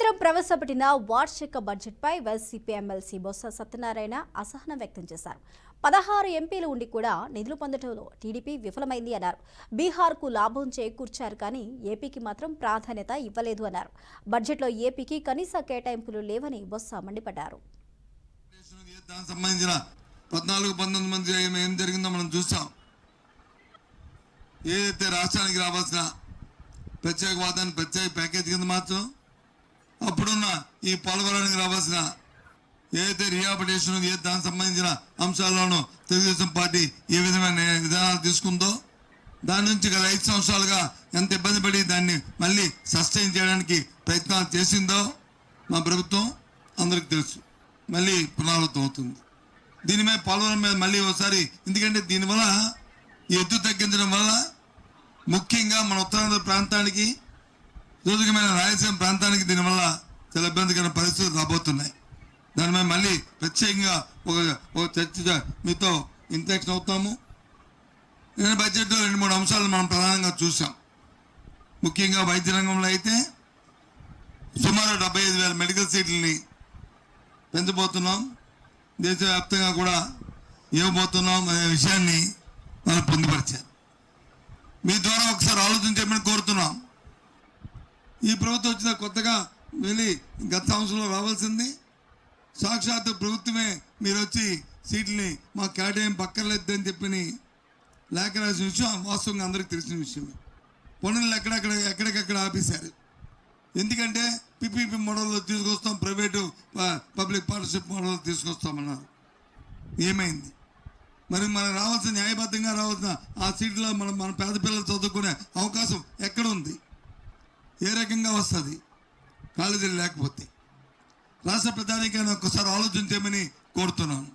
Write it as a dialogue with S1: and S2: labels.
S1: కేంద్రం ప్రవేశపెట్టిన వార్షిక బడ్జెట్పై వైసీపీ ఎమ్మెల్సీ బొత్స సత్యనారాయణ అసహనం వ్యక్తం చేశారు. 16 ఎంపీలు ఉండి కూడా నిధులు పొందడంలో టీడీపీ విఫలమైంది అన్నారు. బీహార్కు లాభం చేకూర్చారు కానీ ఏపీకి మాత్రం ప్రాధాన్యత ఇవ్వలేదు అన్నారు. బడ్జెట్లో ఏపీకి కనీస కేటాయింపులు లేవని బొత్స మండిపడ్డారు.
S2: సంబంధించిన 14-19 మంది ఏం జరిగిందో మనం చూసాం. ఏదైతే రాష్ట్రానికి రావాల్సిన ప్రత్యేక వాదాన్ని ప్రత్యేక ప్యాకేజ్ కింద మార్చడం, అప్పుడున్న ఈ పోలవరానికి రావాల్సిన ఏదైతే రిహాబిలిటేషన్ దానికి సంబంధించిన అంశాల్లోనూ తెలుగుదేశం పార్టీ ఏ విధమైన విధానాలు తీసుకుందో దాని నుంచి గత 5 సంవత్సరాలుగా ఎంత ఇబ్బంది పడి దాన్ని మళ్ళీ సస్టైన్ చేయడానికి ప్రయత్నాలు చేసిందో మా ప్రభుత్వం అందరికి తెలుసు. మళ్ళీ పునరావృతం అవుతుంది. దీని మీద పోలవరం మీద మళ్ళీ ఒకసారి, ఎందుకంటే దీనివల్ల ఎత్తు తగ్గించడం వల్ల ముఖ్యంగా మన ఉత్తరాంధ్ర ప్రాంతానికి, రోజుకమైన రాయలసీమ ప్రాంతానికి దీనివల్ల చాలా ఇబ్బందికర పరిస్థితులు రాబోతున్నాయి. దాని మీద మళ్ళీ ప్రత్యేకంగా ఒక చర్చ మీతో ఇంటరాక్షన్ అవుతాము. నేను బడ్జెట్లో 2-3 అంశాలు మనం ప్రధానంగా చూసాం. ముఖ్యంగా వైద్య రంగంలో అయితే సుమారు 75,000 మెడికల్ సీట్లని పెంచబోతున్నాం. దేశవ్యాప్తంగా కూడా ఇవ్వబోతున్నాం అనే విషయాన్ని మనం పొందుపరిచారు. మీ ద్వారా ఒకసారి ఆలోచించమని కోరుతున్నాం. ఈ ప్రభుత్వం వచ్చిన కొత్తగా వెళ్ళి గత సంవత్సరంలో రావాల్సింది సాక్షాత్ ప్రభుత్వమే మీరు వచ్చి సీట్లని మా కేటాయింపు పక్కర్లేదని చెప్పి లేఖ రాసిన విషయం వాస్తవంగా అందరికీ తెలిసిన విషయమే. పనులు ఎక్కడికక్కడ ఆపేశారు. ఎందుకంటే పిపిపి మోడల్లో తీసుకొస్తాం, ప్రైవేటు పబ్లిక్ పార్ట్నర్షిప్ మోడల్లో తీసుకొస్తామన్నారు. ఏమైంది? మరి మనకు రావాల్సిన, న్యాయబద్ధంగా రావాల్సిన ఆ సీట్లో మన పేద పిల్లలు చదువుకునే అవకాశం ఎక్కడుంది? ఏ రకంగా వస్తుంది? కాలేజీలు లేకపోతే. రాష్ట్ర ప్రధానికైనా ఒక్కసారి ఆలోచించమని కోరుతున్నాను.